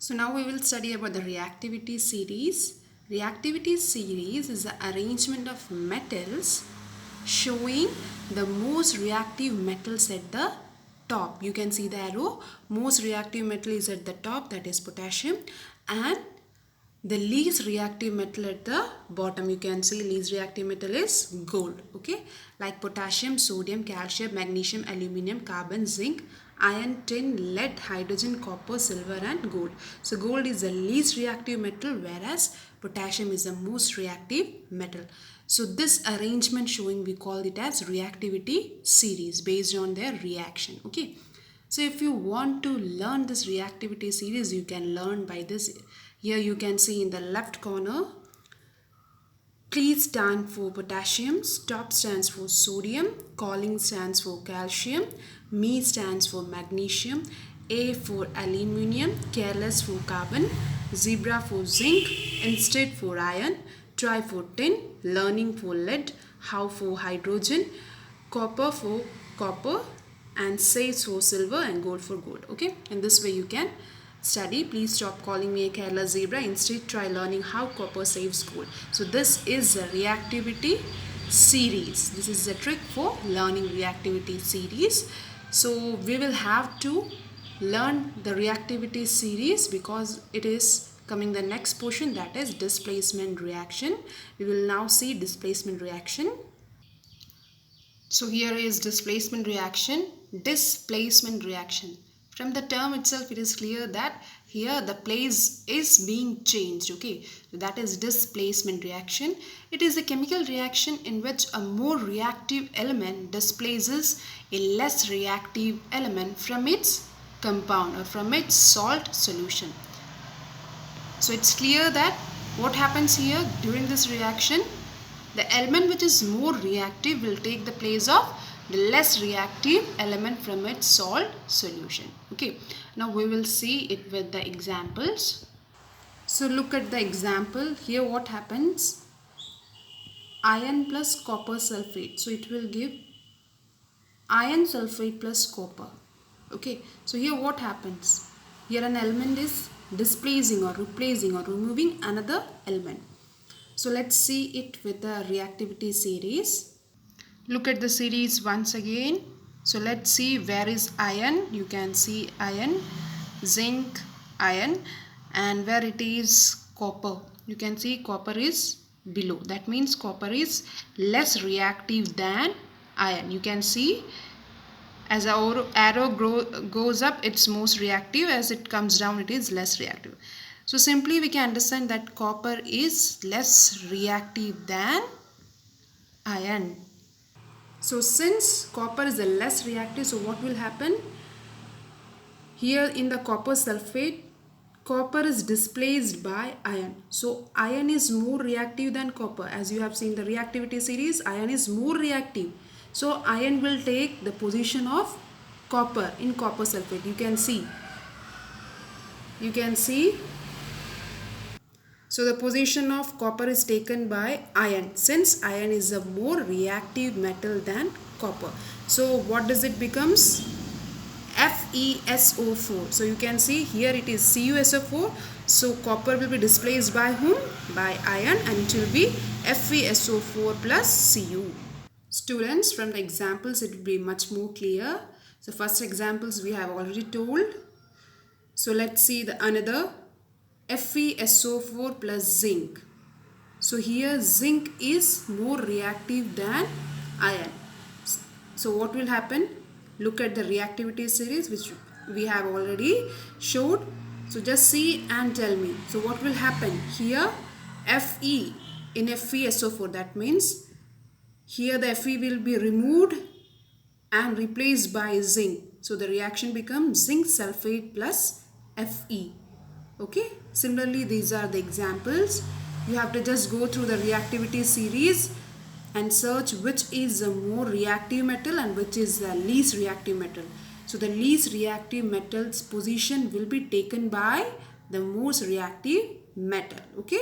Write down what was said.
So now we will study about the reactivity series. Reactivity series is the arrangement of metals showing the most reactive metals at the top. You can see the arrow. Most reactive metal is at the top, that is potassium, and the least reactive metal at the bottom. You can see least reactive metal is gold. Okay, like potassium, sodium, calcium, magnesium, aluminum, carbon, zinc, iron, tin, lead, hydrogen, copper, silver and gold. So gold is the least reactive metal, whereas potassium is the most reactive metal. So this arrangement showing, we call it as reactivity series based on their reaction. Okay, so if you want to learn this reactivity series, you can learn by this. Here you can see in the left corner, please stand for potassium, stop stands for sodium, calling stands for calcium, me stands for magnesium, A for aluminium, careless for carbon, zebra for zinc, instead for iron, try for tin, learning for lead, how for hydrogen, copper for copper, and saves for silver, and gold for gold. Okay, in this way you can study. Please stop calling me a careless zebra, instead try learning how copper saves gold. So this is a reactivity series. This is a trick for learning reactivity series. So we will have to learn the reactivity series because it is coming the next portion, that is displacement reaction. We will now see displacement reaction. So here is displacement reaction. Displacement reaction. From the term itself, it is clear that here the place is being changed. Okay, so that is displacement reaction. It is a chemical reaction in which a more reactive element displaces a less reactive element from its compound or from its salt solution. So it's clear that what happens here during this reaction, the element which is more reactive will take the place of the less reactive element from its salt solution. Okay, now we will see it with the examples. So look at the example here. What happens? Iron plus copper sulfate. So it will give iron sulfate plus copper. Okay, so here what happens? Here an element is displacing or replacing or removing another element. So let's see it with the reactivity series. Look at the series once again. So let's see where is iron. You can see iron, zinc, iron, and where it is copper. You can see copper is below. That means copper is less reactive than iron. You can see as our arrow goes up, it's most reactive. As it comes down, it is less reactive. So simply we can understand that copper is less reactive than iron. So since copper is the less reactive, so what will happen? Here in the copper sulfate, copper is displaced by iron. So iron is more reactive than copper. As you have seen the reactivity series, iron is more reactive. So iron will take the position of copper in copper sulfate. You can see. So the position of copper is taken by iron, since iron is a more reactive metal than copper. So what does it becomes? FeSO4. So you can see here it is CuSO4. So copper will be displaced by whom? By iron, and it will be FeSO4 plus Cu. Students, from the examples it will be much more clear. So first examples we have already told. So let's see the another. FeSO4 plus zinc. So here zinc is more reactive than iron. So what will happen? Look at the reactivity series which we have already showed. So just see and tell me. So what will happen? Here Fe in FeSO4, that means here the Fe will be removed and replaced by zinc. So the reaction becomes zinc sulfate plus Fe. Okay, similarly these are the examples. You have to just go through the reactivity series and search which is the more reactive metal and which is the least reactive metal. So the least reactive metal's position will be taken by the most reactive metal. Okay.